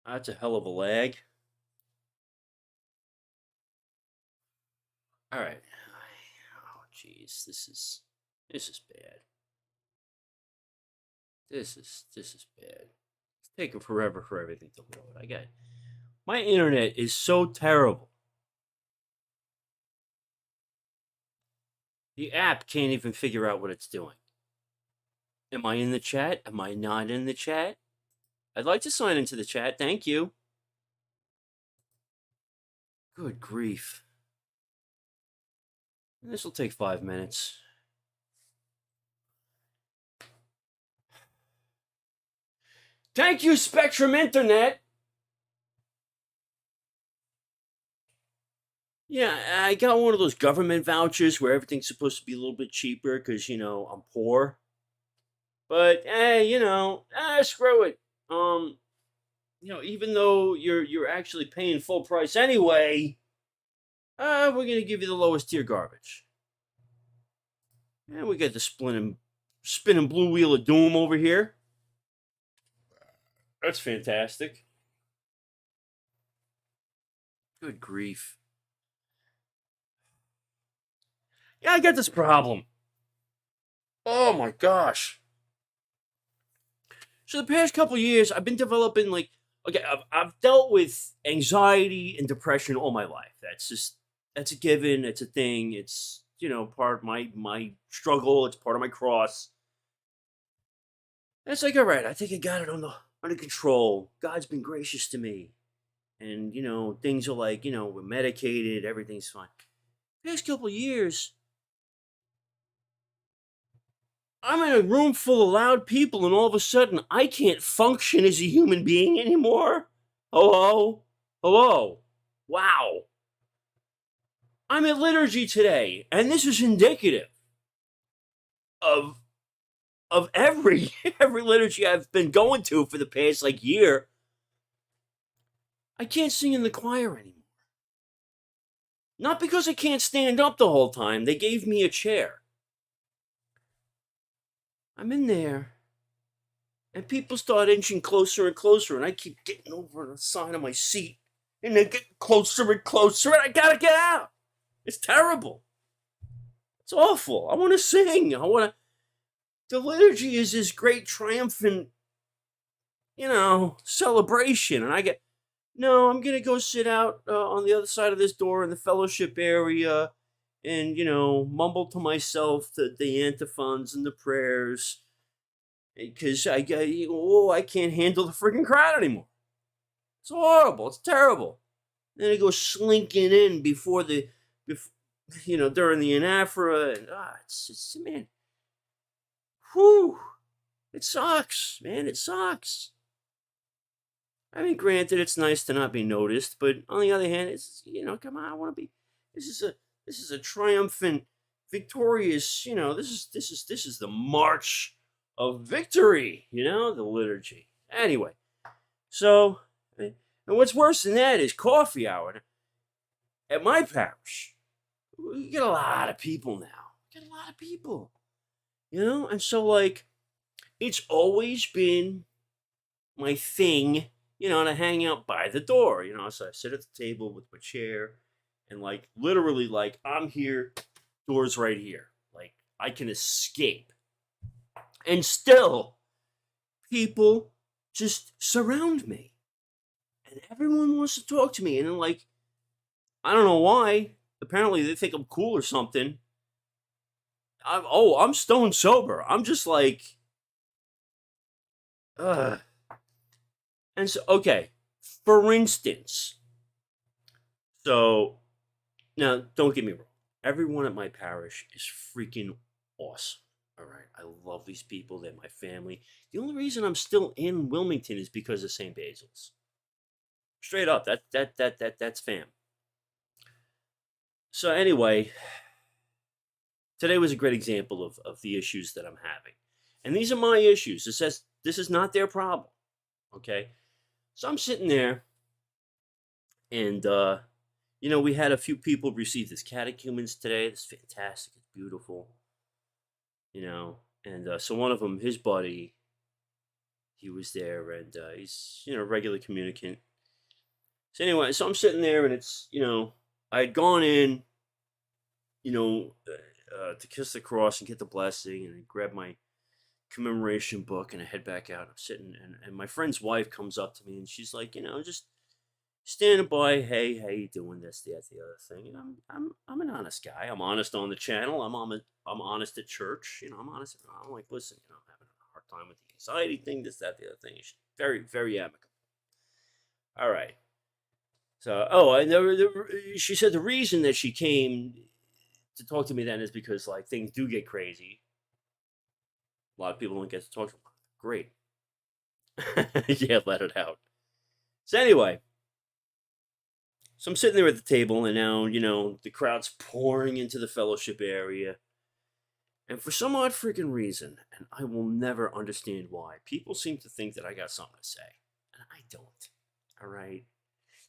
That's a hell of a lag. All right. Oh, jeez, this is bad. This is bad. It's taking forever for everything to load. My internet is so terrible. The app can't even figure out what it's doing. Am I in the chat? Am I not in the chat? I'd like to sign into the chat. Thank you. Good grief. This will take 5 minutes. Thank you, Spectrum Internet. Yeah, I got one of those government vouchers where everything's supposed to be a little bit cheaper because, I'm poor. But hey, screw it. Even though you're actually paying full price anyway, we're gonna give you the lowest tier garbage. And we got the spinning blue wheel of doom over here. That's fantastic. Good grief. Yeah, I got this problem. Oh my gosh. So the past couple years, I've been developing I've dealt with anxiety and depression all my life. That's a given. It's a thing. It's part of my struggle. It's part of my cross. And it's like, all right, I think I got it under control. God's been gracious to me, and things are like we're medicated. Everything's fine. Past couple years, I'm in a room full of loud people, and all of a sudden, I can't function as a human being anymore. Hello? Hello? Wow. I'm at liturgy today, and this is indicative of every every liturgy I've been going to for the past year. I can't sing in the choir anymore. Not because I can't stand up the whole time. They gave me a chair. I'm in there, and people start inching closer and closer, and I keep getting over the side of my seat, and they get closer and closer, and I gotta get out. It's terrible. It's awful. I want to sing. The liturgy is this great triumphant, celebration, and no, I'm gonna go sit out on the other side of this door in the fellowship area, and mumble to myself the antiphons and the prayers, because I can't handle the freaking crowd anymore. It's horrible. It's terrible. Then I go slinking in during the anaphora, and it's man, whew, it sucks, man. It sucks. I mean, granted, it's nice to not be noticed, but on the other hand, it's come on, I want to be. This is a triumphant, victorious. This is the march of victory. The liturgy. Anyway, so and what's worse than that is coffee hour at my parish. We get a lot of people now. We get a lot of people. And so it's always been my thing to hang out by the door, so I sit at the table with my chair and literally I'm here, doors right here. I can escape. And still people just surround me. And everyone wants to talk to me. And then I don't know why. Apparently they think I'm cool or something. I'm stone sober. I'm just ugh. And so, okay, for instance, so now don't get me wrong. Everyone at my parish is freaking awesome. All right, I love these people. They're my family. The only reason I'm still in Wilmington is because of St. Basil's. Straight up, that's fam. So anyway, today was a great example of the issues that I'm having, and these are my issues. This is not their problem. Okay. So I'm sitting there, and we had a few people receive this catechumens today. It's fantastic. It's beautiful. And so one of them, his buddy, he was there, and he's, a regular communicant. So anyway, so I'm sitting there, and it's, I had gone in, to kiss the cross and get the blessing, and I grab my commemoration book, and I head back out. I'm sitting, and my friend's wife comes up to me, and she's like, just standing by. Hey, how you doing? This, that, the other thing. And I'm an honest guy. I'm honest on the channel. I'm honest at church. I'm honest. I'm like, listen, I'm having a hard time with the anxiety thing. This, that, the other thing. She's very, very amicable. All right. So, and she said the reason that she came to talk to me then is because like things do get crazy. A lot of people don't get to talk to them. Great. Yeah, let it out. So anyway, so I'm sitting there at the table, and now, the crowd's pouring into the fellowship area. And for some odd freaking reason, and I will never understand why, people seem to think that I got something to say. And I don't. All right?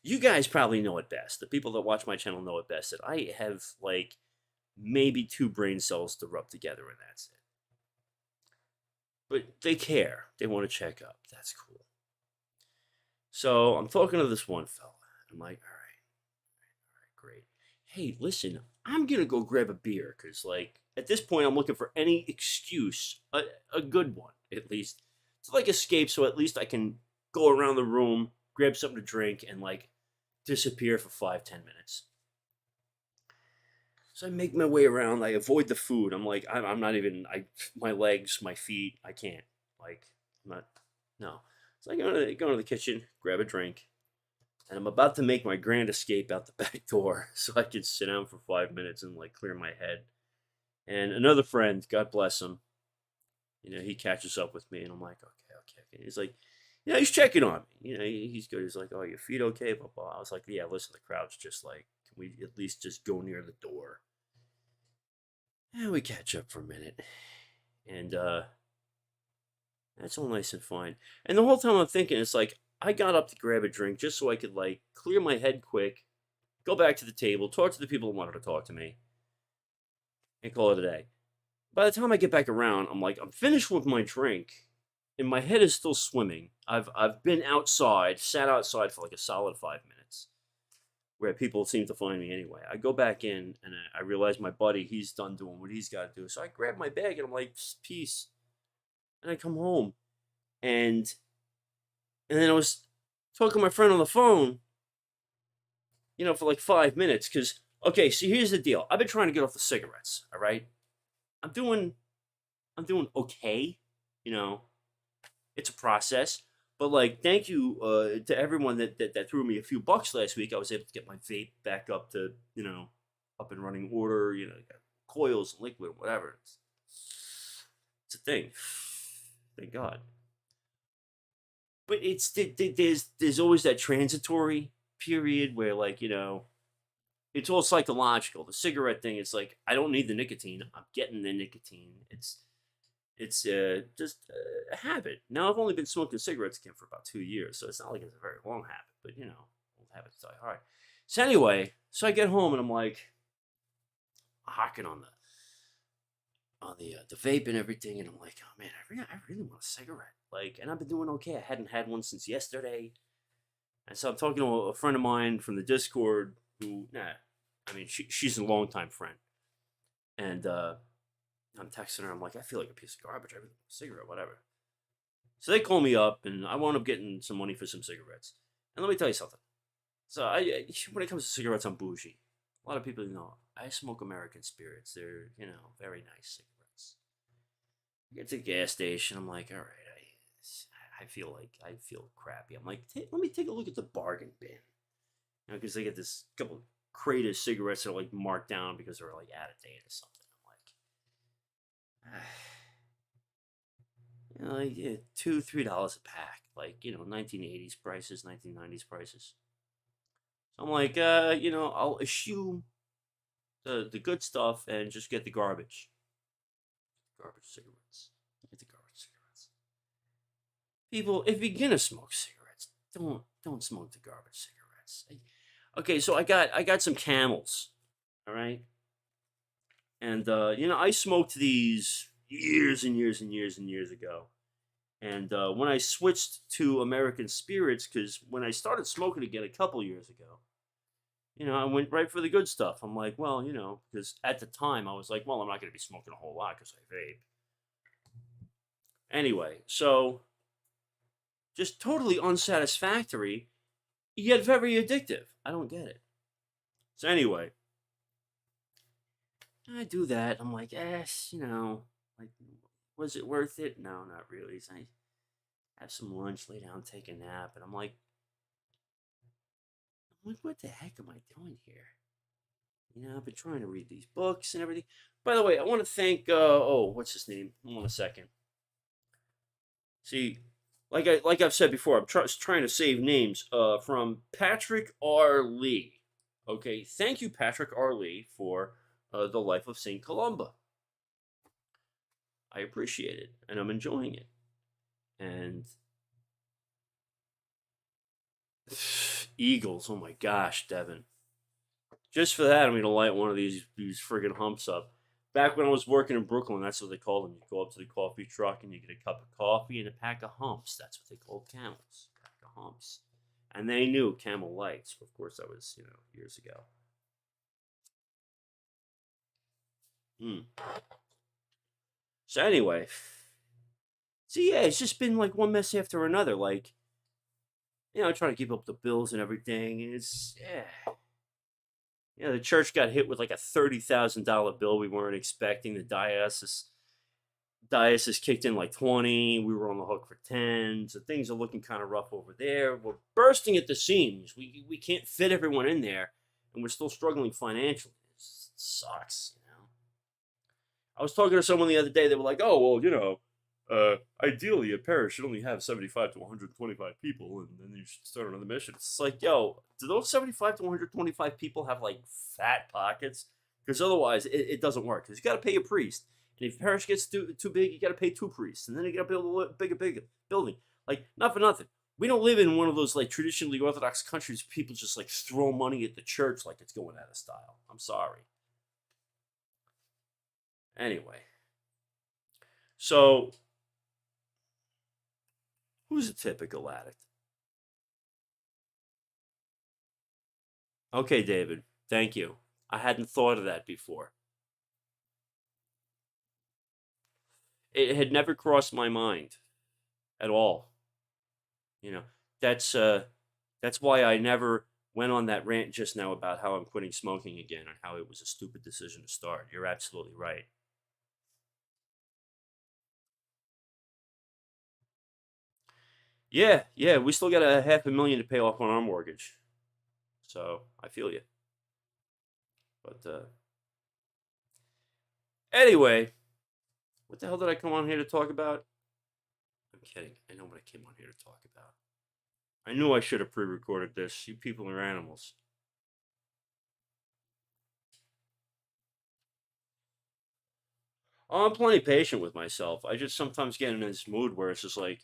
You guys probably know it best. The people that watch my channel know it best, that I have, like, maybe 2 brain cells to rub together, and that's it. But they care. They want to check up. That's cool. So I'm talking to this one fella. I'm like, all right, great. Hey, listen, I'm going to go grab a beer because, like, at this point, I'm looking for any excuse, a good one, at least, to, like, escape, so at least I can go around the room, grab something to drink, and, like, disappear for 5-10 minutes. So I make my way around. I avoid the food. I'm like, I'm not even, my legs, my feet, I can't. Like, I'm not, no. So I go into the kitchen, grab a drink, and I'm about to make my grand escape out the back door so I can sit down for 5 minutes and, like, clear my head. And another friend, God bless him, he catches up with me, and I'm like, okay. He's like, he's checking on me. He's good. He's like, oh, your feet okay? Blah, blah. I was like, yeah, listen, the crowd's just like, can we at least just go near the door? And we catch up for a minute. And that's all nice and fine. And the whole time I'm thinking, it's like, I got up to grab a drink just so I could, like, clear my head quick, go back to the table, talk to the people who wanted to talk to me, and call it a day. By the time I get back around, I'm finished with my drink, and my head is still swimming. I've been outside, sat outside for like a solid 5 minutes, where people seem to find me anyway. I go back in, and I realize my buddy, he's done doing what he's got to do. So I grab my bag, and I'm like, peace. And I come home, and then I was talking to my friend on the phone, for like 5 minutes, because, okay, so here's the deal. I've been trying to get off the cigarettes, all right? I'm doing okay, it's a process, but, like, thank you to everyone that threw me a few bucks last week. I was able to get my vape back up to, up and running order, got coils and liquid, whatever. It's a thing. Thank God. But there's always that transitory period where, like, it's all psychological. The cigarette thing, it's like, I don't need the nicotine. I'm getting the nicotine. It's just a habit. Now, I've only been smoking cigarettes again for about 2 years, so it's not like it's a very long habit, but, old habits die hard. So anyway, so I get home, and I'm like, hocking on the vape and everything, and I'm like, oh man, I really want a cigarette. Like, and I've been doing okay. I hadn't had one since yesterday. And so I'm talking to a friend of mine from the Discord who, she's a longtime friend. And I'm texting her. I'm like, I feel like a piece of garbage. I really want a cigarette, whatever. So they call me up, and I wound up getting some money for some cigarettes. And let me tell you something. So when it comes to cigarettes, I'm bougie. A lot of people know I smoke American Spirits. They're, very nice cigarettes. I get to the gas station. I'm like, all right, I feel crappy. I'm like, let me take a look at the bargain bin. Because they get this couple crate of cigarettes that are, like, marked down because they're, like, out of date or something. I'm like, $2-3 a pack. Like, 1980s prices, 1990s prices. So I'm like, I'll eschew the good stuff and just get the garbage. Garbage cigarettes. Get the garbage cigarettes. People, if you're gonna smoke cigarettes, don't smoke the garbage cigarettes. Okay, so I got some Camels, all right, and I smoked these years and years and years and years ago, And when I switched to American Spirits, because when I started smoking again a couple years ago, I went right for the good stuff. I'm like, well, because at the time I was like, well, I'm not going to be smoking a whole lot because I vape. Anyway, so just totally unsatisfactory, yet very addictive. I don't get it. So anyway, I do that. I'm like, like, was it worth it? No, not really. So I have some lunch, lay down, take a nap, and I'm like, what the heck am I doing here? I've been trying to read these books and everything. By the way, I want to thank, what's his name? Hold on a second. See, like I've said before, I'm trying to save names. From Patrick R. Lee. Okay, thank you, Patrick R. Lee, for the Life of Saint Columba. I appreciate it, and I'm enjoying it. And Eagles, oh my gosh, Devin. Just for that, I'm gonna light one of these friggin' humps up. Back when I was working in Brooklyn, that's what they called them. You go up to the coffee truck and you get a cup of coffee and a pack of humps. That's what they called Camels. Pack of humps. And they knew Camel Lights. Of course, that was, years ago. So anyway, yeah, it's just been like one mess after another. Like, trying to keep up the bills and everything. And it's, the church got hit with like a $30,000 bill we weren't expecting. The diocese kicked in like 20. We were on the hook for 10. So things are looking kind of rough over there. We're bursting at the seams. We can't fit everyone in there, and we're still struggling financially. It sucks, I was talking to someone the other day. They were like, "Oh, well, ideally a parish should only have 75 to 125 people, and then you should start another mission." It's like, yo, do those 75 to 125 people have like fat pockets? Because otherwise, it doesn't work. Because you got to pay a priest, and if the parish gets too big, you got to pay 2 priests, and then you got to build a bigger building. Like, not for nothing. We don't live in one of those like traditionally Orthodox countries. People just like throw money at the church like it's going out of style. I'm sorry. Anyway, so who's a typical addict? Okay, David. Thank you. I hadn't thought of that before. It had never crossed my mind at all. You know, that's that's why I never went on that rant just now about how I'm quitting smoking again and how it was a stupid decision to start. You're absolutely right. Yeah, yeah, we still got a $500,000 to pay off on our mortgage. So, I feel you. But anyway, what the hell did I come on here to talk about? I'm kidding. I know what I came on here to talk about. I knew I should have pre-recorded this. You people are animals. Oh, I'm plenty patient with myself. I just sometimes get in this mood where it's just like,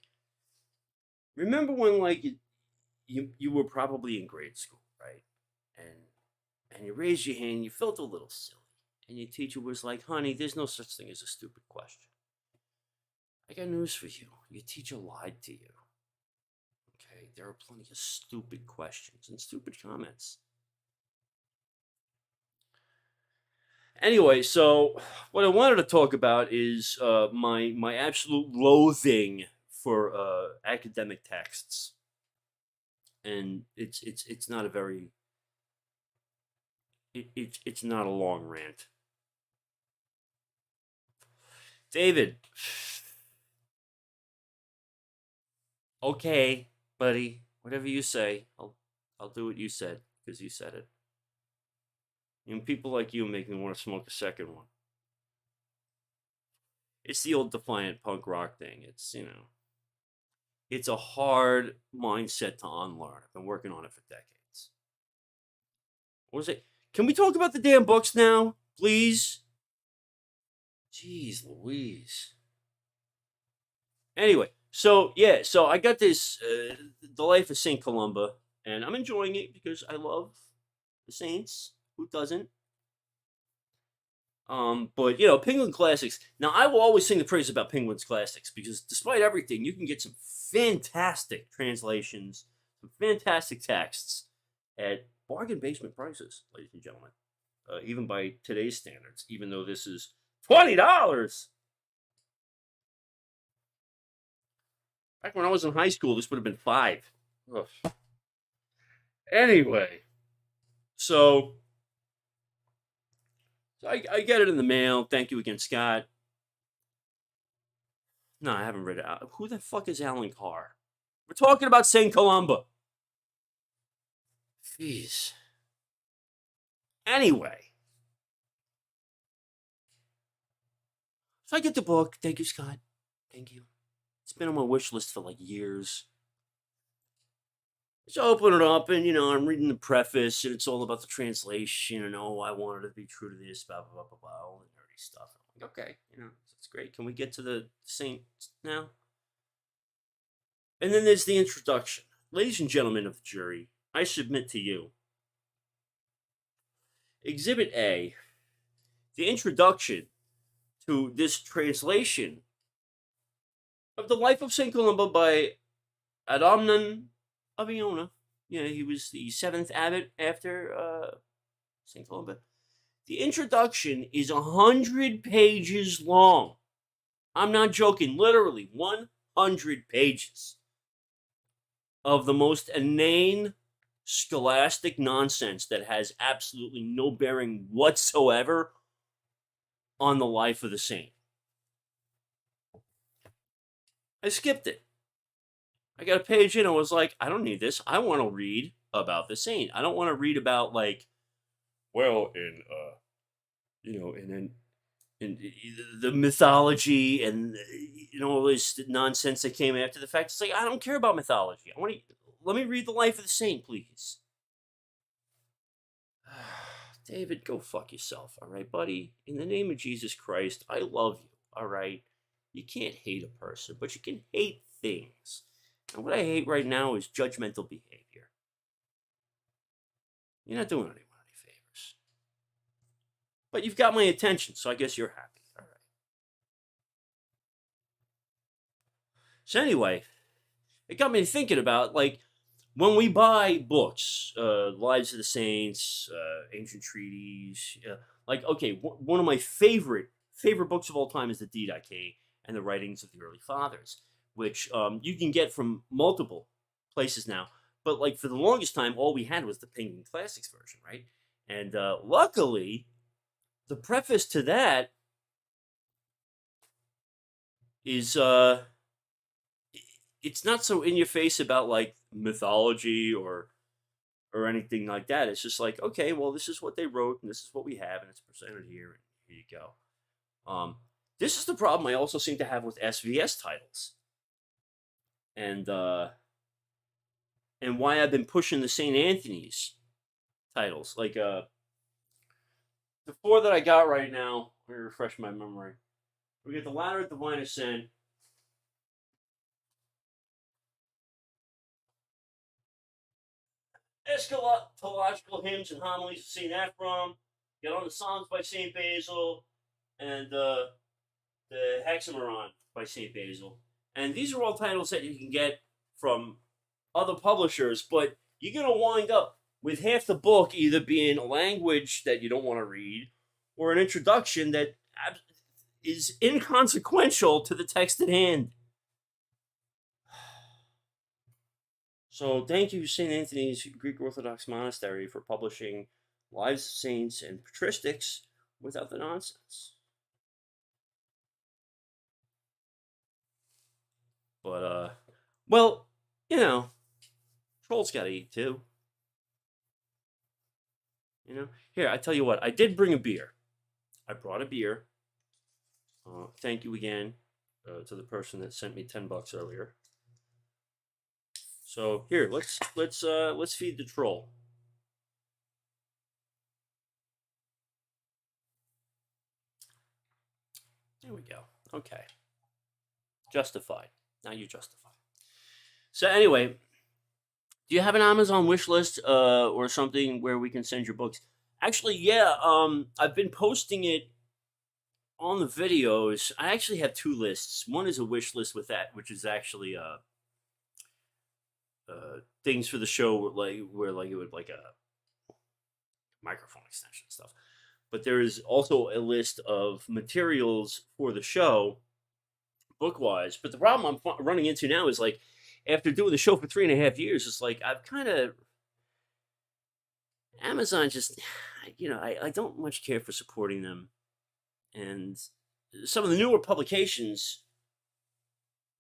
remember when like you were probably in grade school, right? And you raised your hand, you felt a little silly, and your teacher was like, "Honey, there's no such thing as a stupid question." I got news for you. Your teacher lied to you. Okay, there are plenty of stupid questions and stupid comments. Anyway, so what I wanted to talk about is my absolute loathing for academic texts, and it's not a very it's not a long rant. David, okay, buddy, whatever you say, I'll do what you said because you said it. And people like you make me want to smoke a second one. It's the old defiant punk rock thing. It's a hard mindset to unlearn. I've been working on it for decades. What was it? Can we talk about the damn books now, please? Jeez Louise. Anyway, so yeah, so I got this The Life of Saint Columba, and I'm enjoying it because I love the saints. Who doesn't? But you know, Penguin Classics. Now, I will always sing the praise about Penguin's Classics because despite everything, you can get some fantastic translations, some fantastic texts at bargain basement prices, ladies and gentlemen. Even by today's standards, even though this is $20. Back when I was in high school, this would have been $5. Ugh. Anyway, so I get it in the mail. Thank you again, Scott. No, I haven't read it. Who the fuck is Alan Carr? We're talking about St. Columba. Jeez. Anyway. So I get the book. Thank you, Scott. Thank you. It's been on my wish list for like years. So I open it up and, you know, I'm reading the preface and it's all about the translation and, oh, I wanted to be true to this, blah, blah, blah, blah, blah, all the nerdy stuff. I'm like, okay, you know, that's great. Can we get to the saints now? And then there's the introduction. Ladies and gentlemen of the jury, I submit to you. Exhibit A, the introduction to this translation of the life of St. Columba by Adamnan of Iona. Yeah, he was the 7th abbot after St. Columba. The introduction is 100 pages long. I'm not joking. Literally 100 pages of the most inane scholastic nonsense that has absolutely no bearing whatsoever on the life of the saint. I skipped it. I got a page in. I was like, I don't need this. I want to read about the saint. I don't want to read about like, well, in the mythology and all this nonsense that came after the fact. It's like I don't care about mythology. Let me read the life of the saint, please. David, go fuck yourself, all right, buddy? In the name of Jesus Christ, I love you, all right? You can't hate a person, but you can hate things. And what I hate right now is judgmental behavior. You're not doing anyone any favors. But you've got my attention, so I guess you're happy, all right? So anyway, it got me thinking about, like, when we buy books, Lives of the Saints, Ancient Treaties, like, okay, one of my favorite books of all time is the Didache and the Writings of the Early Fathers, which you can get from multiple places now. But, like, for the longest time, all we had was the Penguin Classics version, right? And luckily, the preface to that is it's not so in your face about like mythology or anything like that. It's just like, okay, well, this is what they wrote and this is what we have and it's presented here and here you go. This is the problem I also seem to have with SVS titles. And why I've been pushing the St. Anthony's titles. Like the 4 that I got right now, let me refresh my memory. We get the Ladder of Divine Ascent, Eschatological Hymns and Homilies of St. Ephraim, get on the Psalms by St. Basil, and the Hexameron by St. Basil. And these are all titles that you can get from other publishers, but you're going to wind up with half the book either being a language that you don't want to read or an introduction that is inconsequential to the text at hand. So thank you, St. Anthony's Greek Orthodox Monastery, for publishing Lives of Saints and Patristics without the nonsense. But, well, trolls gotta eat too. Here, I tell you what, I did bring a beer. I brought a beer. Thank you again to the person that sent me $10 earlier. So here, let's feed the troll. There we go. Okay. Justified. Now you're justified. So anyway, do you have an Amazon wish list or something where we can send your books? Actually, yeah. I've been posting it on the videos, I actually have two lists. One is a wish list with that, which is actually things for the show, like where like it would like a microphone extension stuff. But there is also a list of materials for the show, book wise. But the problem I'm running into now is like after doing the show for 3.5 years, it's like I've kind of Amazon just, I don't much care for supporting them. And some of the newer publications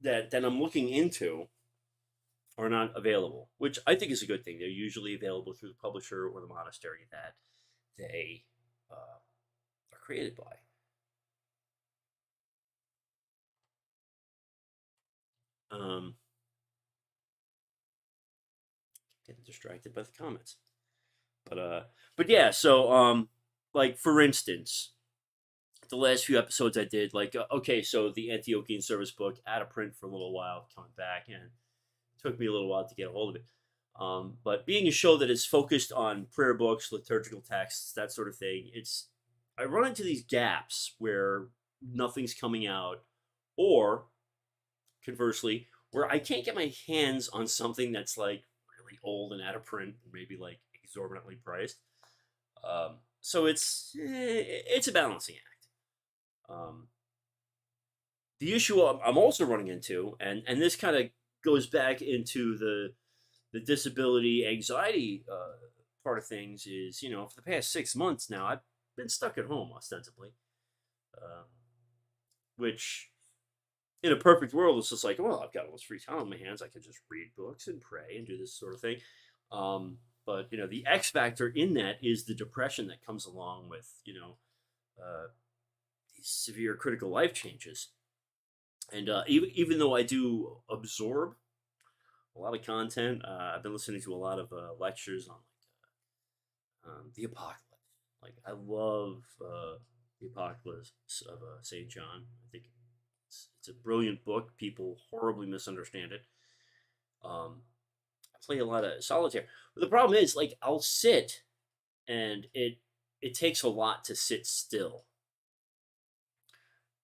that I'm looking into are not available, which I think is a good thing. They're usually available through the publisher or the monastery that they are created by. Getting distracted by the comments, but yeah. So like for instance, the last few episodes I did, like okay, so the Antiochian Service book out of print for a little while, coming back, and it took me a little while to get a hold of it. But being a show that is focused on prayer books, liturgical texts, that sort of thing, I run into these gaps where nothing's coming out, or conversely, where I can't get my hands on something that's like really old and out of print, maybe like exorbitantly priced. So it's a balancing act. The issue I'm also running into, and this kind of goes back into the disability anxiety part of things, is for the past 6 months now I've been stuck at home ostensibly, um, which in a perfect world it's just like, well, I've got all this free time on my hands, I can just read books and pray and do this sort of thing. But the X factor in that is the depression that comes along with these severe critical life changes. And even though I do absorb a lot of content, I've been listening to a lot of lectures on the apocalypse. Like I love the apocalypse of Saint John. I think it's a brilliant book. People horribly misunderstand it. I play a lot of solitaire, but the problem is, like, I'll sit, and it takes a lot to sit still.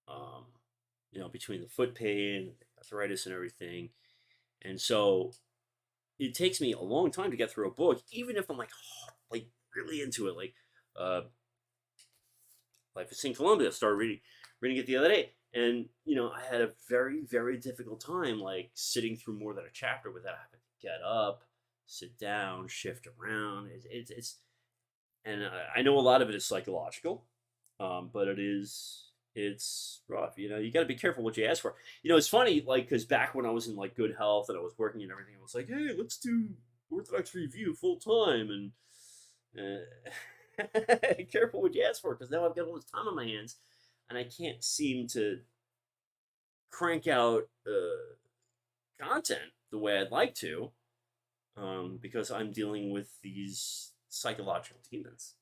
Um, between the foot pain, arthritis, and everything, and so it takes me a long time to get through a book, even if I'm like really into it. Like, Life of Saint Columbia. I started reading it the other day, and I had a very very difficult time like sitting through more than a chapter without having to get up, sit down, shift around. It's and I know a lot of it is psychological, but it's rough. You got to be careful what you ask for. It's funny, like, because back when I was in like good health and I was working and everything, I was like, hey, let's do Orthodox Review full time, and careful what you ask for, because now I've got all this time on my hands, and I can't seem to crank out content the way I'd like to, because I'm dealing with these psychological demons.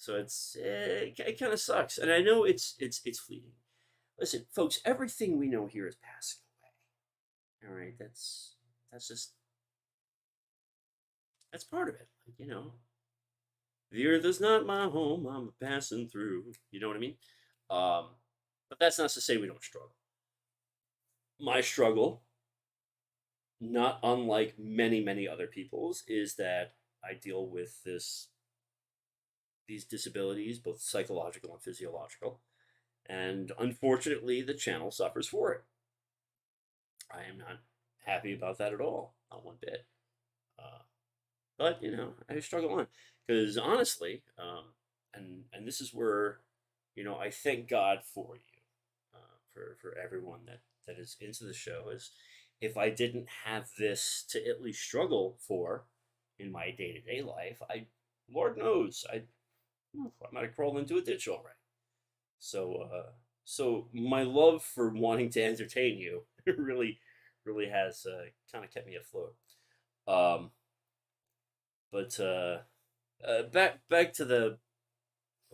So it kind of sucks, and I know it's fleeting. Listen, folks, everything we know here is passing away. All right, that's part of it. The earth is not my home, I'm passing through. You know what I mean? But that's not to say we don't struggle. My struggle, not unlike many, many other people's, is that I deal with these disabilities, both psychological and physiological, and unfortunately, the channel suffers for it. I am not happy about that at all, not one bit. But I struggle on, because honestly, and this is where I thank God for you, for everyone that is into the show. Is if I didn't have this to at least struggle for in my day to day life, Lord knows, I might have crawled into a ditch already. So my love for wanting to entertain you really, really has kind of kept me afloat. But back to the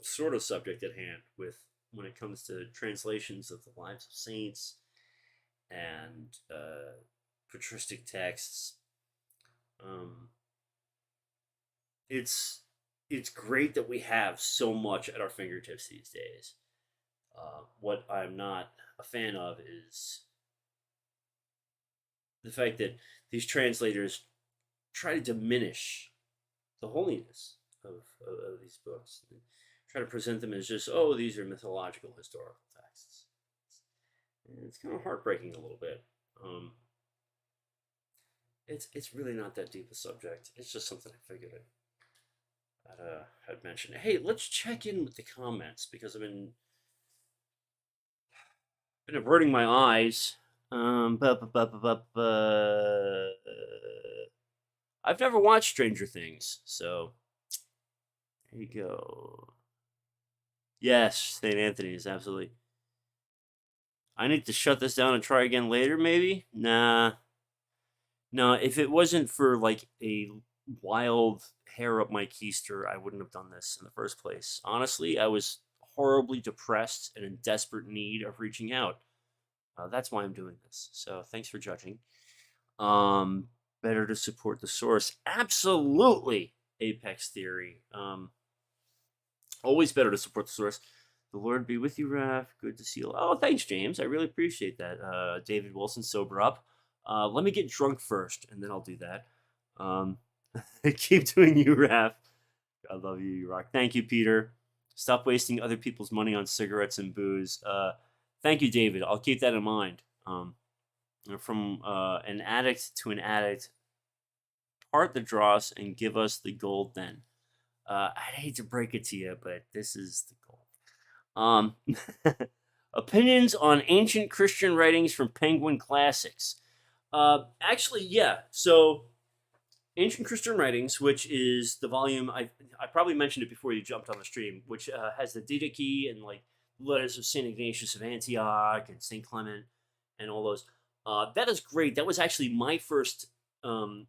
sort of subject at hand, with when it comes to translations of the lives of saints and patristic texts. It's great that we have so much at our fingertips these days. What I'm not a fan of is the fact that these translators try to diminish the holiness of these books. They try to present them as just, oh, these are mythological historical texts. And it's kind of heartbreaking a little bit. It's really not that deep a subject. It's just something I figured I'd mention. Hey, let's check in with the comments because been averting my eyes. I've never watched Stranger Things, so there you go. Yes, St. Anthony's, absolutely. I need to shut this down and try again later, maybe? Nah. No, if it wasn't for like a wild hair up my keister, I wouldn't have done this in the first place. Honestly, I was horribly depressed and in desperate need of reaching out. That's why I'm doing this. So thanks for judging. Better to support the source. Absolutely, Apex Theory. Always better to support the source. The Lord be with you, Raph. Good to see you. Oh, thanks, James. I really appreciate that. David Wilson, sober up. Let me get drunk first, and then I'll do that. Keep doing you, Raph. I love you, you rock. Thank you, Peter. Stop wasting other people's money on cigarettes and booze. Thank you, David. I'll keep that in mind. From an addict to an addict, part the dross and give us the gold then. I'd hate to break it to you, but this is the gold. Opinions on ancient Christian writings from Penguin Classics. Actually, yeah. So, Ancient Christian Writings, which is the volume, I probably mentioned it before you jumped on the stream, which has the Didache and like letters of St. Ignatius of Antioch and St. Clement and all those. That is great. That was actually my first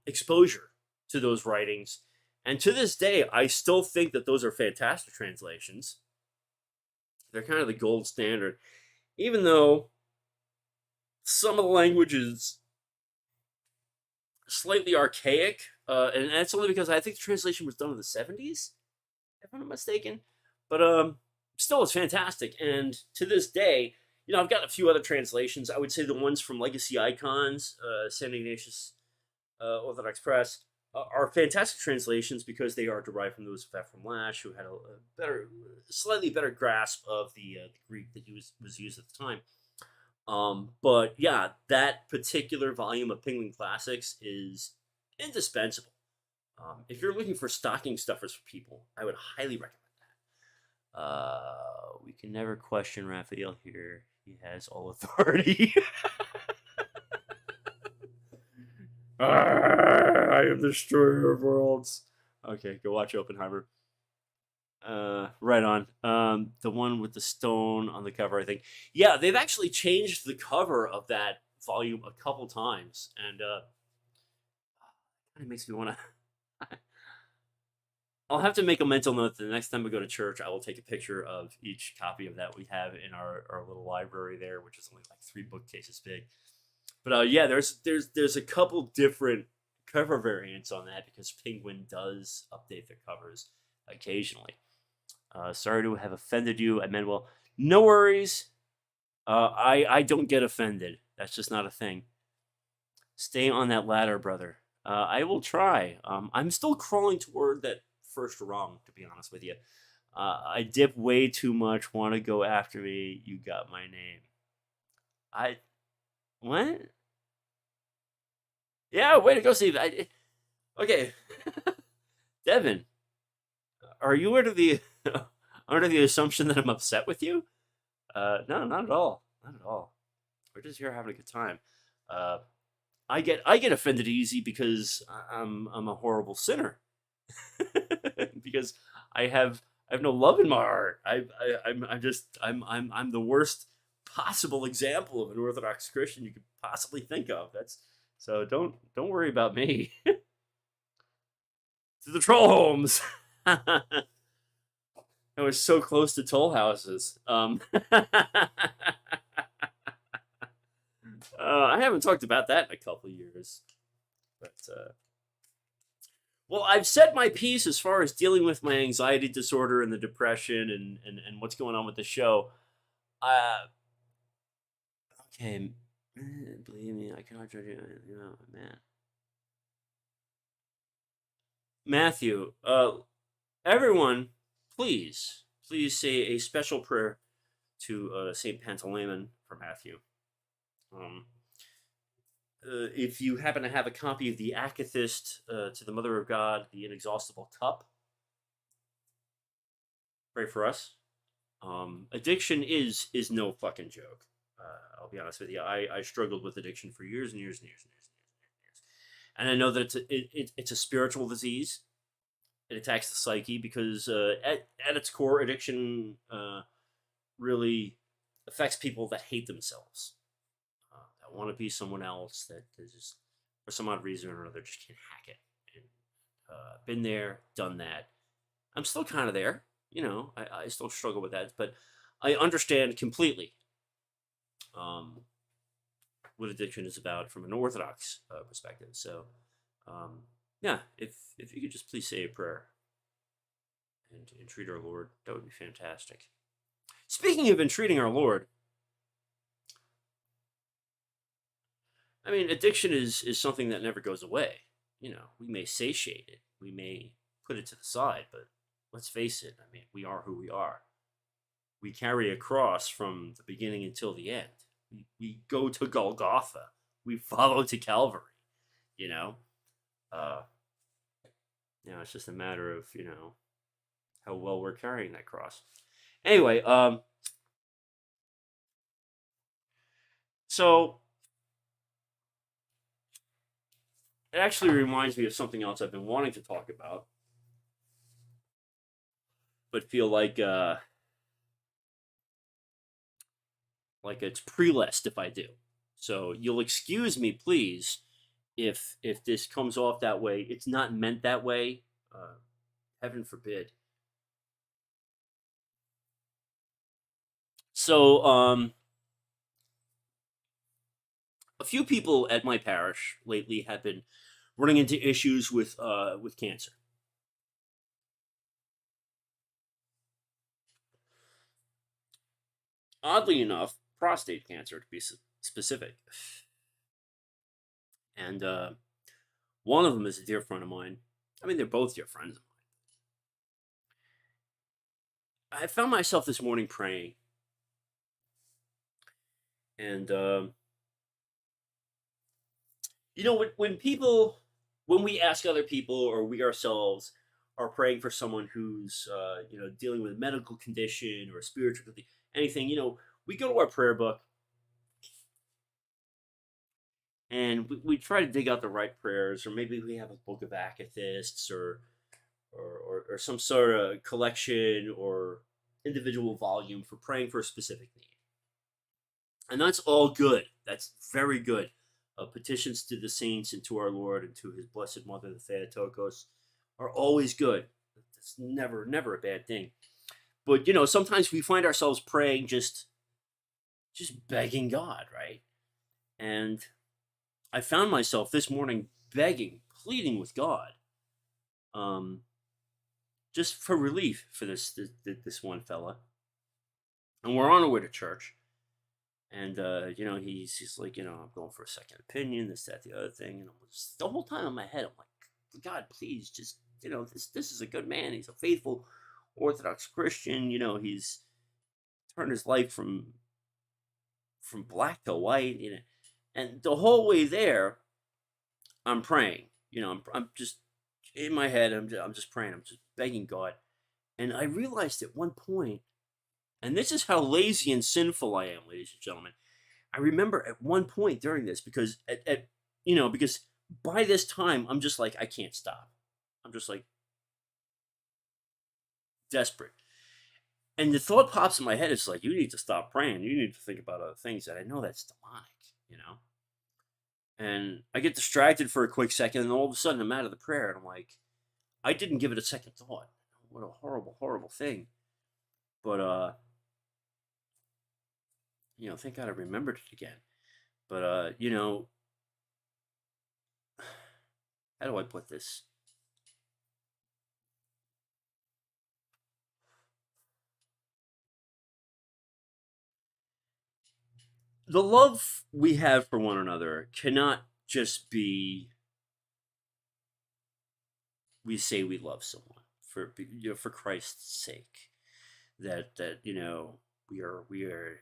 exposure to those writings. And to this day, I still think that those are fantastic translations. They're kind of the gold standard. Even though some of the language is slightly archaic, and that's only because I think the translation was done in the 70s, if I'm not mistaken. But still, it's fantastic. And to this day, I've got a few other translations. I would say the ones from Legacy Icons, St. Ignatius Orthodox Press, are fantastic translations because they are derived from those of Ephraim Lash, who had a slightly better grasp of the Greek that was used at the time. But yeah, that particular volume of Penguin Classics is indispensable. If you're looking for stocking stuffers for people, I would highly recommend that. We can never question Raphael here. He has all authority. I am the destroyer of worlds. Okay, go watch Oppenheimer. Right on. The one with the stone on the cover, I think. Yeah, they've actually changed the cover of that volume a couple times, and it makes me want to. I'll have to make a mental note that the next time we go to church, I will take a picture of each copy of that we have in our little library there, which is only like 3 bookcases big. But yeah, there's a couple different cover variants on that because Penguin does update their covers occasionally. Sorry to have offended you, Emmanuel. No worries. I don't get offended. That's just not a thing. Stay on that ladder, brother. I will try. I'm still crawling toward that first rung, to be honest with you. I dip way too much. Want to go after me? You got my name. What? Yeah, way to go, Steve. Okay. Devin, are you under the assumption that I'm upset with you? No, not at all. Not at all. We're just here having a good time. I get offended easy because I'm a horrible sinner. Because I have no love in my heart. I'm the worst possible example of an Orthodox Christian you could possibly think of. So don't worry about me. To the troll homes. I was so close to toll houses. I haven't talked about that in a couple of years. But, well, I've said my piece as far as dealing with my anxiety disorder and the depression and what's going on with the show. Okay, believe me, I cannot judge you. You know, man. Matthew, everyone, please say a special prayer to Saint Pantaleon for Matthew. Um, if you happen to have a copy of the Akathist to the Mother of God, the Inexhaustible Cup, pray for us. Addiction is no fucking joke. I'll be honest with you. I struggled with addiction for years and years and years and years and years. And I know that it's a spiritual disease. It attacks the psyche because at its core, addiction really affects people that hate themselves, that want to be someone else, that just for some odd reason or another just can't hack it. And been there, done that. I'm still kind of there. You know, I still struggle with that, but I understand completely um, what addiction is about from an orthodox perspective. So, yeah, if you could just please say a prayer and entreat our Lord, that would be fantastic. Speaking of entreating our Lord, I mean, addiction is something that never goes away. You know, we may satiate it, we may put it to the side, but let's face it. I mean, we are who we are. We carry a cross from the beginning until the end. We go to Golgotha. We follow to Calvary. You know, uh, it's just a matter of how well we're carrying that cross. Anyway, so it actually reminds me of something else I've been wanting to talk about, but feel like it's pre-list if I do. So you'll excuse me, please, if this comes off that way. It's not meant that way. Heaven forbid. So, a few people at my parish lately have been running into issues with cancer. Oddly enough, prostate cancer to be specific. And one of them is a dear friend of mine. I mean, they're both dear friends of mine. I found myself this morning praying, and when we ask other people or we ourselves are praying for someone who's dealing with a medical condition or a spiritual anything, we go to our prayer book and we try to dig out the right prayers, or maybe we have a book of Akathists or some sort of collection or individual volume for praying for a specific need. And that's all good. That's very good. Petitions to the saints and to our Lord and to his blessed mother, the Theotokos, are always good. It's never a bad thing. But sometimes we find ourselves praying just begging God, right? And I found myself this morning begging, pleading with God, just for relief for this one fella. And we're on our way to church. And he's like, I'm going for a second opinion, this, that, the other thing. And the whole time in my head, I'm like, God, please, just this is a good man. He's a faithful Orthodox Christian. He's turned his life from black to white. And the whole way there, I'm praying. I'm just in my head. I'm just praying. I'm just begging God. And I realized at one point, and this is how lazy and sinful I am, ladies and gentlemen. I remember at one point during this, because because by this time I'm just like, I can't stop. I'm just like desperate. And the thought pops in my head, it's like, you need to stop praying. You need to think about other things. And I know that's demonic. And I get distracted for a quick second, and all of a sudden I'm out of the prayer, and I'm like, I didn't give it a second thought. What a horrible, horrible thing. But thank God I remembered it again. But how do I put this? the love we have for one another cannot just be we say we love someone for for Christ's sake. That we are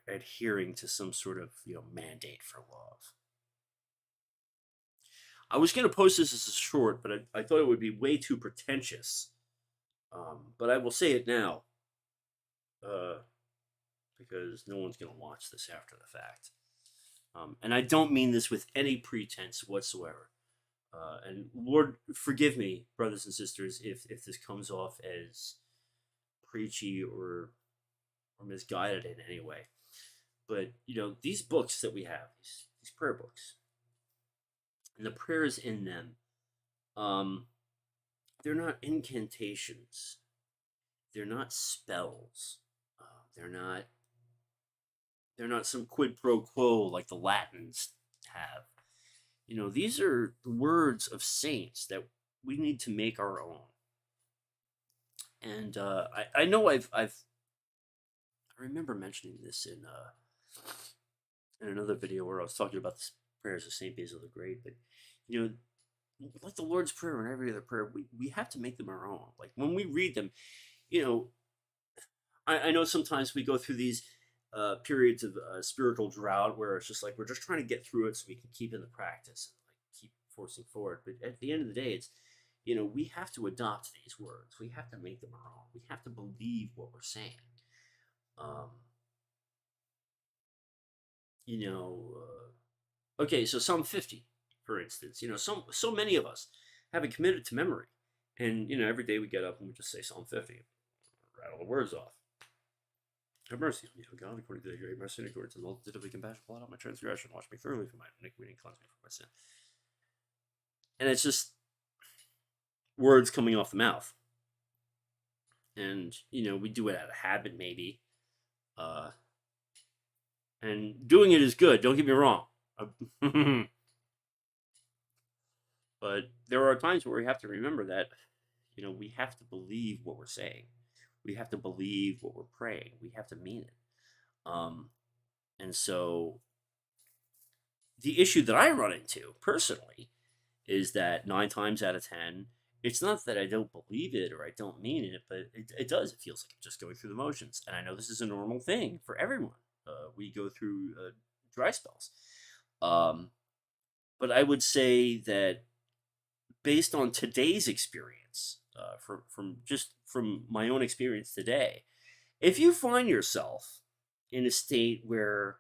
adhering to some sort of mandate for love. I was going to post this as a short, but I thought it would be way too pretentious. But I will say it now, uh, because no one's going to watch this after the fact. And I don't mean this with any pretense whatsoever. And Lord, forgive me, brothers and sisters, if this comes off as preachy or misguided in any way. But these books that we have, these prayer books, and the prayers in them, they're not incantations. They're not spells. They're not. They're not some quid pro quo like the Latins have. These are the words of saints that we need to make our own. And I know I remember mentioning this in another video where I was talking about the prayers of Saint Basil the Great. But like the Lord's Prayer and every other prayer, we have to make them our own. Like when we read them, I know sometimes we go through these periods of spiritual drought where it's just like we're just trying to get through it so we can keep in the practice and like keep forcing forward. But at the end of the day, it's we have to adopt these words. We have to make them our own. We have to believe what we're saying. Um, okay, so Psalm 50, for instance, so many of us have it committed to memory, and every day we get up and we just say Psalm 50, rattle the words off. Have mercy on me, O God, according to thy great mercy, and according to the multitude of thy compassion, blot out my transgression, wash me thoroughly from my iniquity, and cleanse me from my sin. And it's just words coming off the mouth. And, we do it out of habit, maybe. And doing it is good, don't get me wrong. But there are times where we have to remember that, we have to believe what we're saying. We have to believe what we're praying. We have to mean it. And so the issue that I run into personally is that 9 times out of 10, it's not that I don't believe it or I don't mean it, but it does. It feels like I'm just going through the motions. And I know this is a normal thing for everyone. We go through dry spells. But I would say that based on today's experience, from my own experience today, if you find yourself in a state where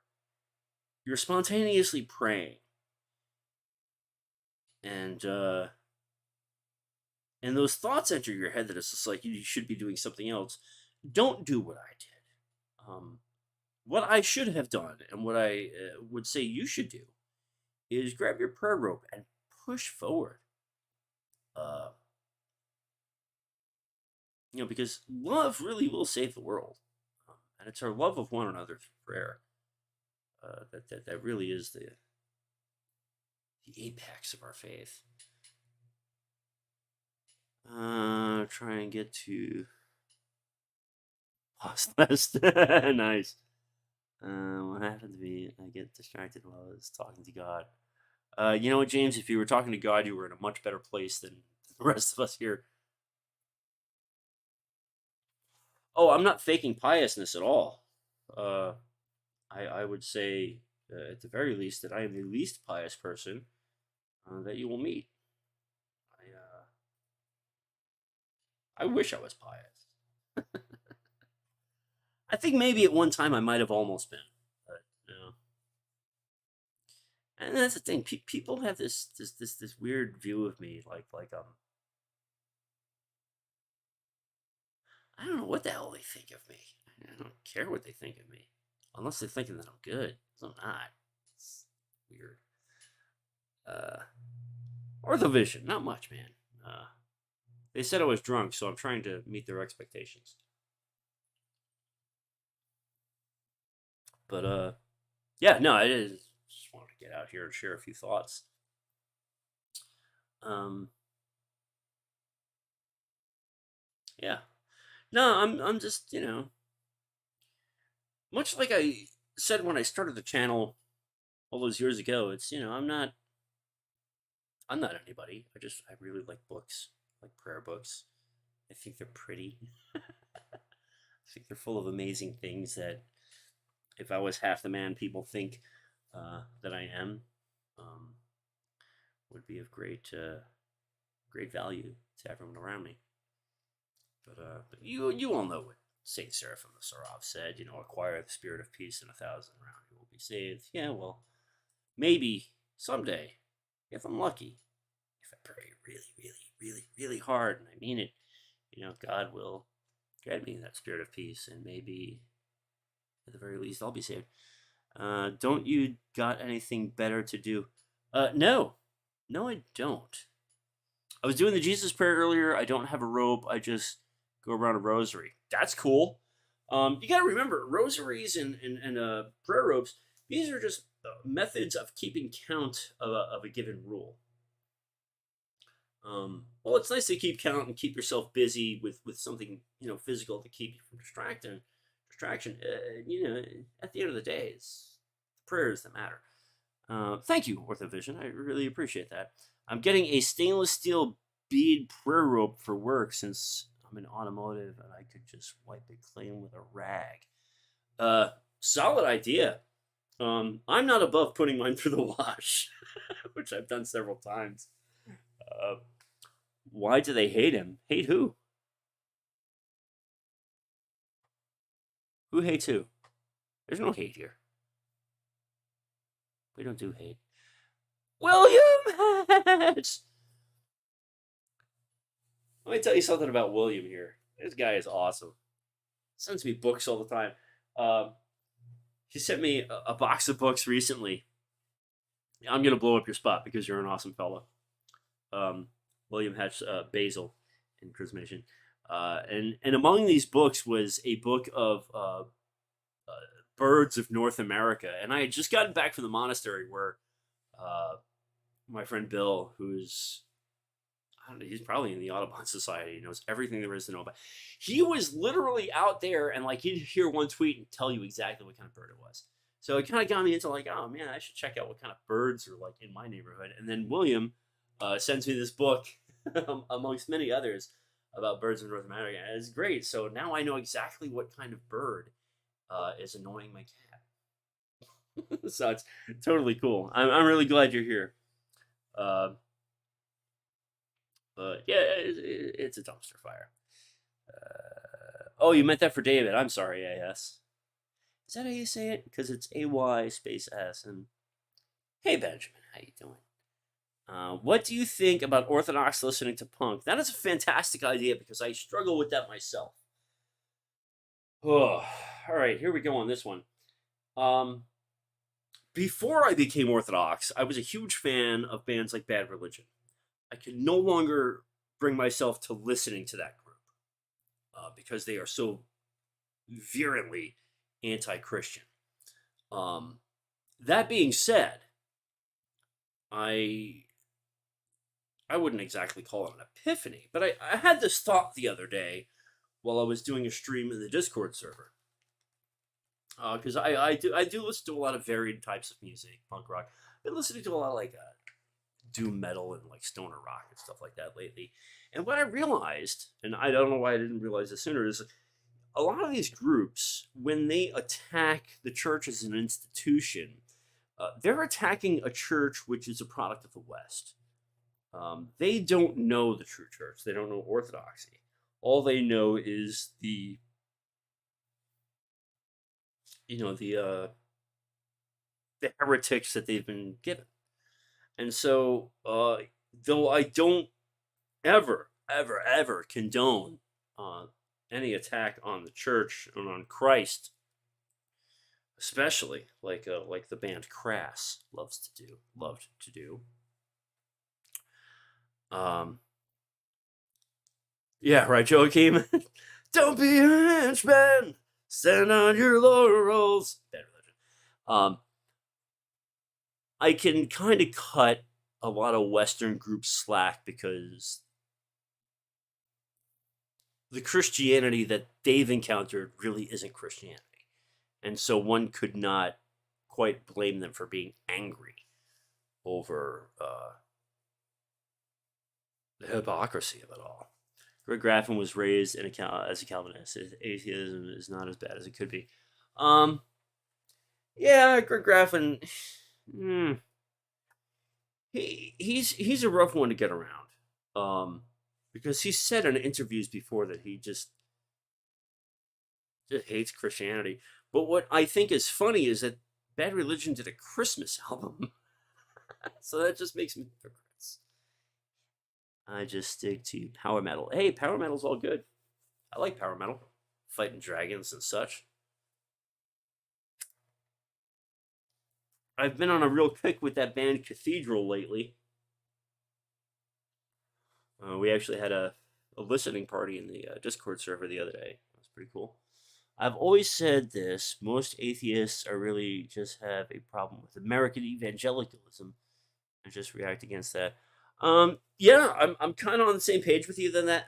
you're spontaneously praying and those thoughts enter your head that it's just like you should be doing something else, don't do what I did. What I should have done and what I would say you should do is grab your prayer rope and push forward. Because love really will save the world. And it's our love of one another through prayer that really is the apex of our faith. Try and get to lost list. Nice. What happened to me? I get distracted while I was talking to God. You know what, James? If you were talking to God, you were in a much better place than the rest of us here. Oh, I'm not faking piousness at all. I would say, at the very least, that I am the least pious person that you will meet. I wish I was pious. I think maybe at one time I might have almost been, but and that's the thing. People have this weird view of me, like I don't know what the hell they think of me. I don't care what they think of me, unless they're thinking that I'm good. 'Cause I'm not. It's weird. Orthovision, not much, man. They said I was drunk, so I'm trying to meet their expectations. But yeah, no, I just wanted to get out here and share a few thoughts. Yeah. No, I'm just much like I said when I started the channel all those years ago. It's, I'm not anybody. I really like books, like prayer books. I think they're pretty. I think they're full of amazing things that if I was half the man people think that I am, um, would be of great value to everyone around me. But you all know what Saint Seraphim the Seraph said. Acquire the spirit of peace, and 1,000 around you will be saved. Yeah, well, maybe someday, if I'm lucky, if I pray really, really, really, really hard, and I mean it, God will grant me that spirit of peace, and maybe at the very least I'll be saved. Don't you got anything better to do? No, I don't. I was doing the Jesus prayer earlier. I don't have a rope. I just go around a rosary. That's cool. You got to remember, rosaries and prayer ropes. These are just methods of keeping count of a given rule. Well, it's nice to keep count and keep yourself busy with something physical to keep you from distraction. At the end of the day, it's prayers that matter. Thank you, Orthovision. I really appreciate that. I'm getting a stainless steel bead prayer rope for work since I'm in automotive and I could just wipe it clean with a rag. Solid idea. I'm not above putting mine through the wash, which I've done several times. Why do they hate him? Hate who? Who hates who? There's no hate here. We don't do hate. William Hatch! Let me tell you something about William here. This guy is awesome. Sends me books all the time. He sent me a box of books recently. I'm going to blow up your spot because you're an awesome fella. William Hatch Basil in Chrismation. And among these books was a book of birds of North America. And I had just gotten back from the monastery where my friend Bill, who's, I don't know, he's probably in the Audubon Society. He knows everything there is to know about. He was literally out there and he'd hear one tweet and tell you exactly what kind of bird it was. So it kind of got me into oh man, I should check out what kind of birds are in my neighborhood. And then William sends me this book, amongst many others, about birds in North America. And it's great. So now I know exactly what kind of bird is annoying my cat. So it's totally cool. I'm really glad you're here. But yeah, it's a dumpster fire. Oh, you meant that for David. I'm sorry, AS. Is that how you say it? Because it's AY space S. And hey, Benjamin, how you doing? What do you think about Orthodox listening to punk? That is a fantastic idea because I struggle with that myself. Oh, all right, here we go on this one. Before I became Orthodox, I was a huge fan of bands like Bad Religion. I can no longer bring myself to listening to that group because they are so virulently anti-Christian. That being said, I wouldn't exactly call it an epiphany, but I had this thought the other day while I was doing a stream in the Discord server. Because I do listen to a lot of varied types of music, punk rock. I've been listening to a lot of doom metal and stoner rock and stuff like that lately. And what I realized, and I don't know why I didn't realize this sooner, is a lot of these groups, when they attack the church as an institution, they're attacking a church which is a product of the West. They don't know the true church. They don't know orthodoxy. All they know is the heretics that they've been given. And so, though I don't ever condone any attack on the church and on Christ, especially like the band Crass loved to do. Yeah, right, Joachim. Don't be a henchman. Stand on your laurels. Bad Religion. I can kind of cut a lot of Western groups slack because the Christianity that they've encountered really isn't Christianity. And so one could not quite blame them for being angry over the hypocrisy of it all. Greg Graffin was raised as a Calvinist. Atheism is not as bad as it could be. Yeah, Greg Graffin, he's a rough one to get around. Because he said in interviews before that he just hates Christianity. But what I think is funny is that Bad Religion did a Christmas album. So that just makes me hypocrites. I just stick to power metal. Hey, power metal's all good. I like power metal. Fighting dragons and such. I've been on a real kick with that band Cathedral lately. We actually had a listening party in the Discord server the other day. That was pretty cool. I've always said this. Most atheists are really just have a problem with American evangelicalism and just react against that. Yeah, I'm kind of on the same page with you than that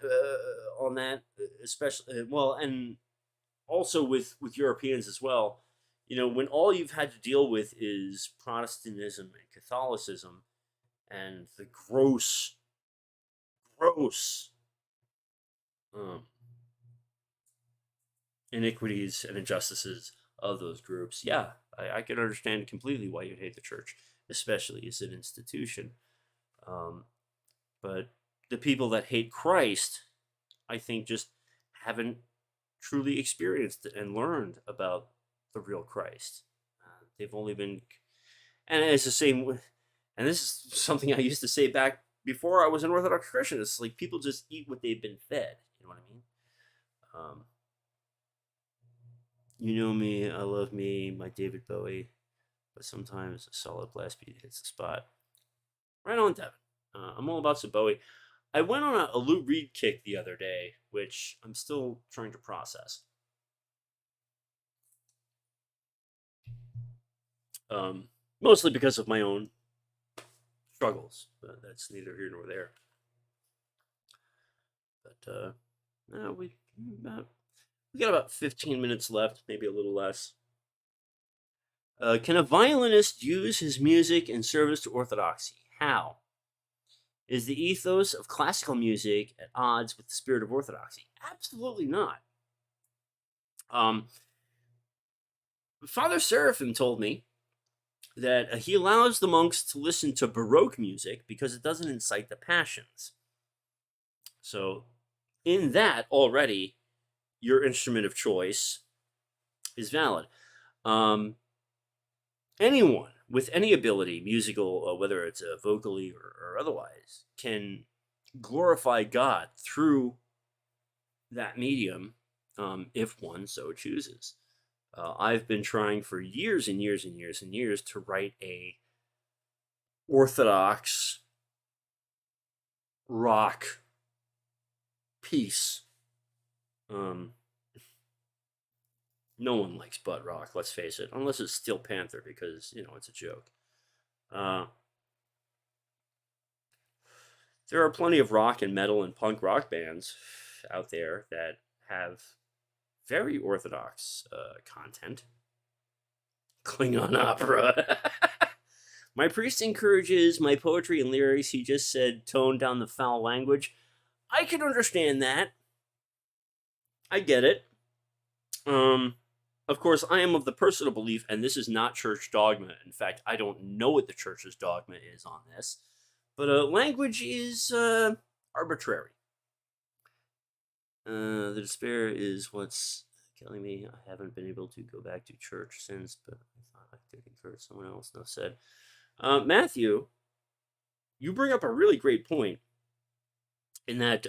on that, especially and also with Europeans as well. You know, when all you've had to deal with is Protestantism and Catholicism and the gross iniquities and injustices of those groups, yeah, I can understand completely why you'd hate the church, especially as an institution. But the people that hate Christ, I think, just haven't truly experienced and learned about the real Christ. They've only been, and it's the same, and this is something I used to say back before I was an Orthodox Christian. It's like people just eat what they've been fed. You know what I mean? You know me, I love me, my David Bowie, but sometimes a solid blast beat hits the spot. Right on, Devin. I'm all about some Bowie. I went on a Lou Reed kick the other day, which I'm still trying to process. Mostly because of my own struggles, but that's neither here nor there. But no, we got about 15 minutes left, maybe a little less. Can a violinist use his music in service to orthodoxy? How? Is the ethos of classical music at odds with the spirit of orthodoxy? Absolutely not. Father Seraphim told me that he allows the monks to listen to Baroque music because it doesn't incite the passions. So, in that already, your instrument of choice is valid. Anyone with any ability, musical, whether it's vocally or otherwise, can glorify God through that medium if one so chooses. I've been trying for years and years and years and years to write a Orthodox rock piece. No one likes butt rock, let's face it, unless it's Steel Panther, because, it's a joke. There are plenty of rock and metal and punk rock bands out there that have very orthodox content. Klingon opera. My priest encourages my poetry and lyrics. He just said, tone down the foul language. I can understand that. I get it. Of course, I am of the personal belief, and this is not church dogma. In fact, I don't know what the church's dogma is on this. But language is arbitrary. The despair is what's killing me. I haven't been able to go back to church since, but I thought I could encourage someone else. No said. Matthew, you bring up a really great point in that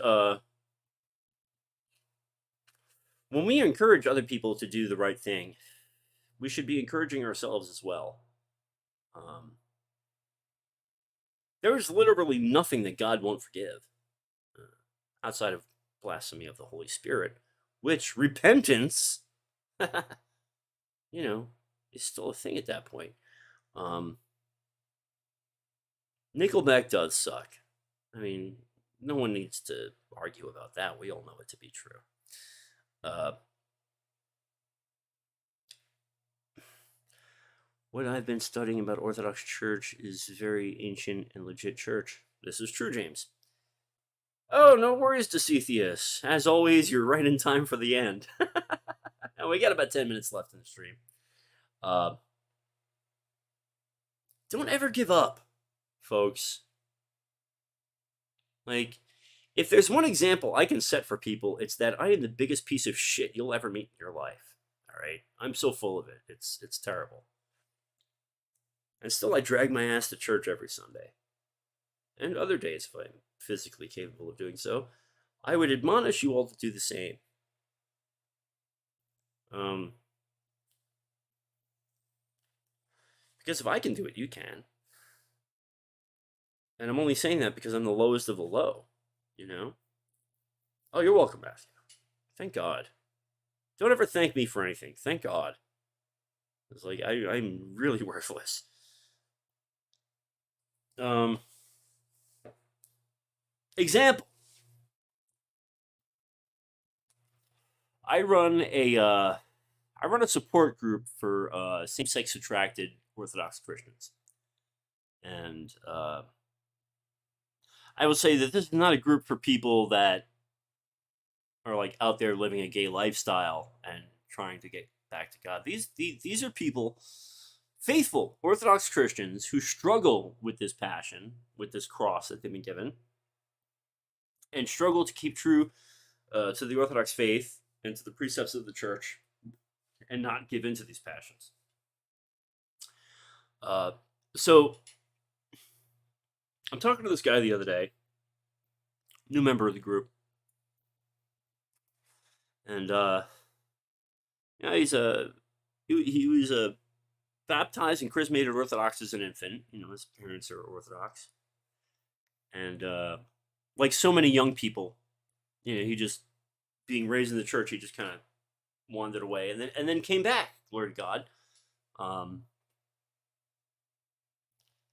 when we encourage other people to do the right thing, we should be encouraging ourselves as well. There is literally nothing that God won't forgive outside of blasphemy of the Holy Spirit, which repentance, is still a thing at that point. Nickelback does suck. I mean, no one needs to argue about that. We all know it to be true. what I've been studying about Orthodox Church is very ancient and legit church. This is true, James. Oh, no worries, Decetheus. As always, you're right in time for the end. And we got about 10 minutes left in the stream. Don't ever give up, folks. Like, if there's one example I can set for people, it's that I am the biggest piece of shit you'll ever meet in your life. All right? I'm so full of it. It's terrible. And still, I drag my ass to church every Sunday. And other days, if I'm physically capable of doing so. I would admonish you all to do the same. Because if I can do it, you can. And I'm only saying that because I'm the lowest of the low, you know? Oh, you're welcome, Matthew. Thank God. Don't ever thank me for anything. Thank God. It's like, I'm really worthless. Example. I run a support group for same-sex attracted Orthodox Christians. And I will say that this is not a group for people that are like out there living a gay lifestyle and trying to get back to God. These are people, faithful Orthodox Christians, who struggle with this passion, with this cross that they've been given, and struggle to keep true to the Orthodox faith and to the precepts of the church, and not give in to these passions. So I'm talking to this guy the other day, new member of the group, and yeah, he was baptized and chrismated Orthodox as an infant. You know, his parents are Orthodox, and like so many young people, you know, he just being raised in the church, he just kind of wandered away, and then came back. Glory to God.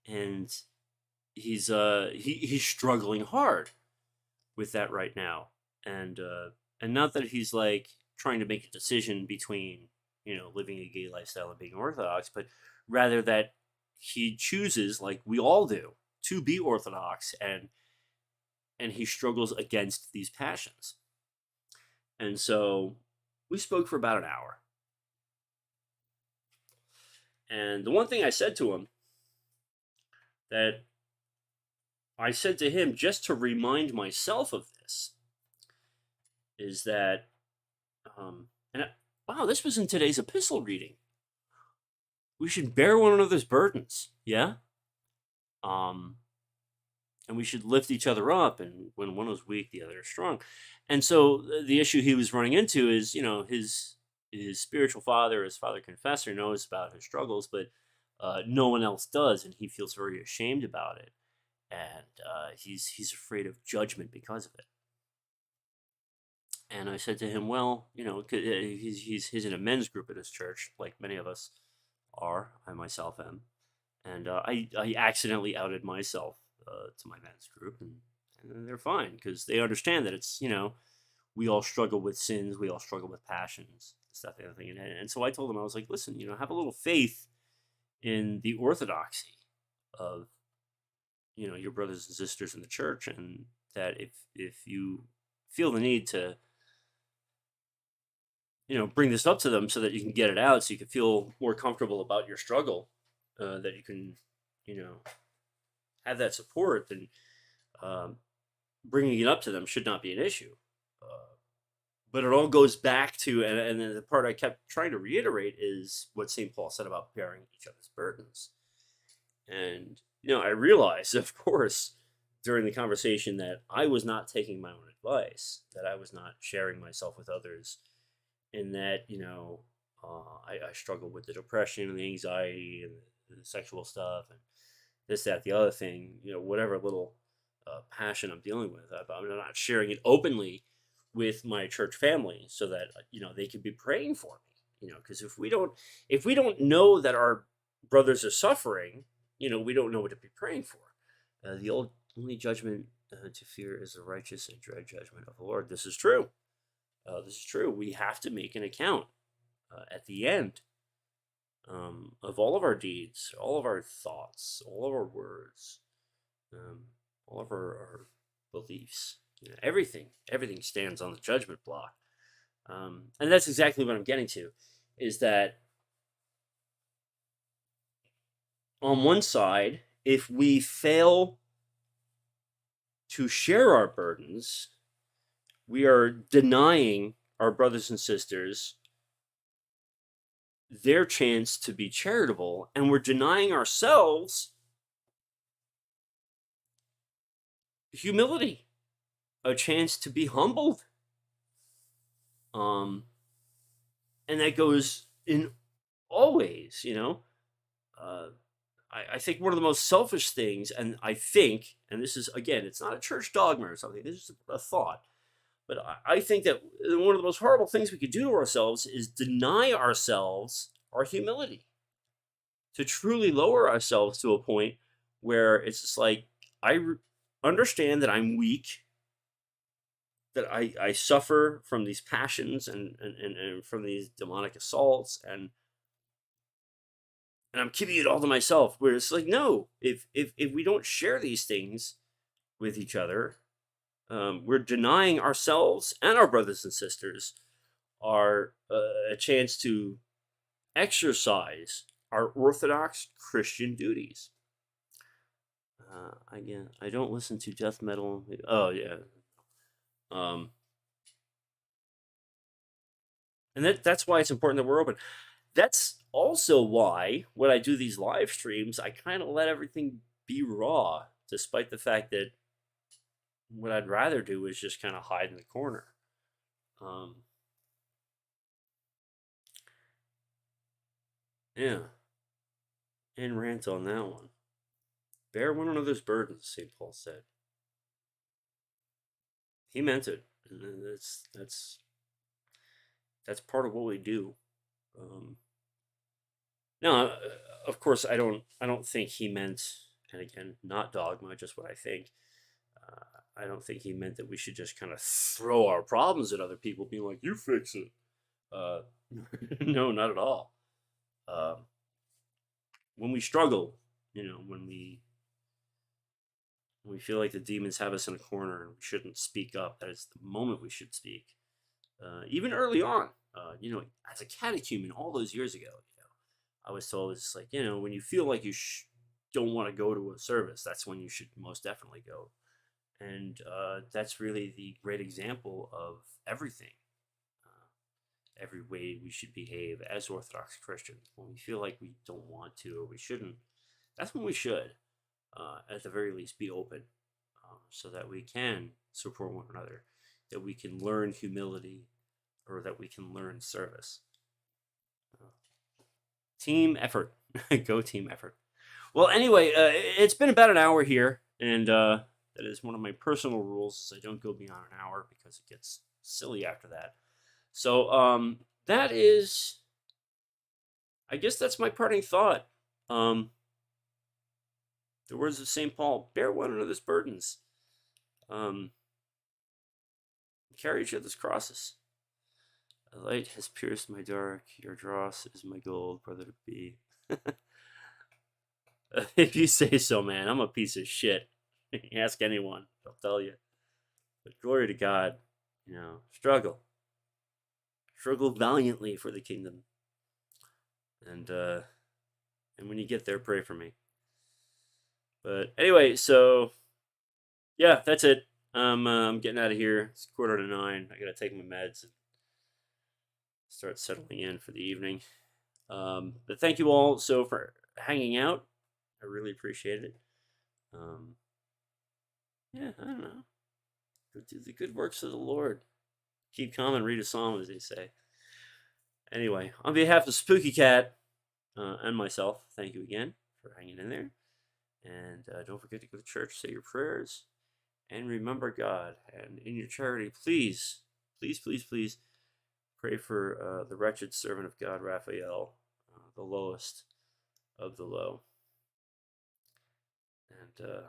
And he's struggling hard with that right now, and not that he's like trying to make a decision between, you know, living a gay lifestyle and being Orthodox, but rather that he chooses, like we all do, to be Orthodox, and he struggles against these passions. And so we spoke for about an hour, and the one thing I said to him, that I said to him just to remind myself of this, is that, wow, this was in today's epistle reading. We should bear one another's burdens, yeah? And we should lift each other up, and when one is weak, the other is strong. And so the issue he was running into is, you know, his spiritual father, his father confessor, knows about his struggles, but no one else does, and he feels very ashamed about it. And he's afraid of judgment because of it. And I said to him, well, you know, he's in a men's group at his church, like many of us are. I myself am. And I accidentally outed myself to my men's group, and they're fine, because they understand that it's, you know, we all struggle with sins, we all struggle with passions, stuff, the other thing. And so I told them, I was like, listen, you know, have a little faith in the orthodoxy of, you know, your brothers and sisters in the church, and that if you feel the need to, you know, bring this up to them so that you can get it out, so you can feel more comfortable about your struggle, that you can, you know, have that support, then bringing it up to them should not be an issue. But it all goes back to, and the part I kept trying to reiterate is what St. Paul said about bearing each other's burdens. And, you know, I realized, of course, during the conversation, that I was not taking my own advice, that I was not sharing myself with others, and that, you know, I struggle with the depression and the anxiety and the sexual stuff and this, that, the other thing, you know, whatever little passion I'm dealing with. I'm not sharing it openly with my church family so that, you know, they could be praying for me, you know, because if we don't know that our brothers are suffering, you know, we don't know what to be praying for. The only judgment to fear is the righteous and dread judgment of the Lord. This is true. This is true. We have to make an account at the end of all of our deeds, all of our thoughts, all of our words, all of our beliefs. Everything stands on the judgment block. And that's exactly what I'm getting to, is that on one side, if we fail to share our burdens, we are denying our brothers and sisters their chance to be charitable, and we're denying ourselves humility, a chance to be humbled. And that goes in all ways, I think one of the most selfish things, and this is, again, it's not a church dogma or something, this is a thought, but I think that one of the most horrible things we could do to ourselves is deny ourselves our humility, to truly lower ourselves to a point where it's just like, understand that I'm weak, that I suffer from these passions and from these demonic assaults, and I'm keeping it all to myself. Where it's like, no, if we don't share these things with each other, we're denying ourselves and our brothers and sisters a chance to exercise our Orthodox Christian duties. Again, I don't listen to death metal. Oh yeah, and that's why it's important that we're open. That's also why when I do these live streams, I kind of let everything be raw, despite the fact that what I'd rather do is just kind of hide in the corner. Yeah, and rant on that one. Bear one another's burdens, St. Paul said. He meant it, and that's part of what we do. Now, of course, I don't think he meant, and again, not dogma, just what I think. I don't think he meant that we should just kind of throw our problems at other people, being like, "You fix it." No, not at all. When we struggle, when we feel like the demons have us in a corner and we shouldn't speak up, that is the moment we should speak. Even early on, as a catechumen all those years ago, I was told it's like, when you feel like you don't want to go to a service, that's when you should most definitely go. And that's really the great example of everything. Every way we should behave as Orthodox Christians. When we feel like we don't want to or we shouldn't, that's when we should, at the very least, be open, so that we can support one another, that we can learn humility, or that we can learn service. Team effort. Go team effort. Well, anyway, it's been about an hour here, and that is one of my personal rules. I don't go beyond an hour because it gets silly after that. So that is, I guess that's my parting thought. The words of St. Paul: bear one another's burdens. Carry each other's crosses. A light has pierced my dark, your dross is my gold, brother to be. If you say so, man, I'm a piece of shit. Ask anyone, they'll tell you. But glory to God, struggle valiantly for the kingdom. And when you get there, pray for me. But anyway, so yeah, that's it. I'm getting out of here. It's 8:45. I gotta take my meds and start settling in for the evening. But thank you all for hanging out. I really appreciate it. Yeah, I don't know. Go do the good works of the Lord. Keep calm and read a psalm, as they say. Anyway, on behalf of Spooky Cat and myself, thank you again for hanging in there. And don't forget to go to church, say your prayers, and remember God. And in your charity, please, please, please, please pray for the wretched servant of God, Raphael, the lowest of the low. And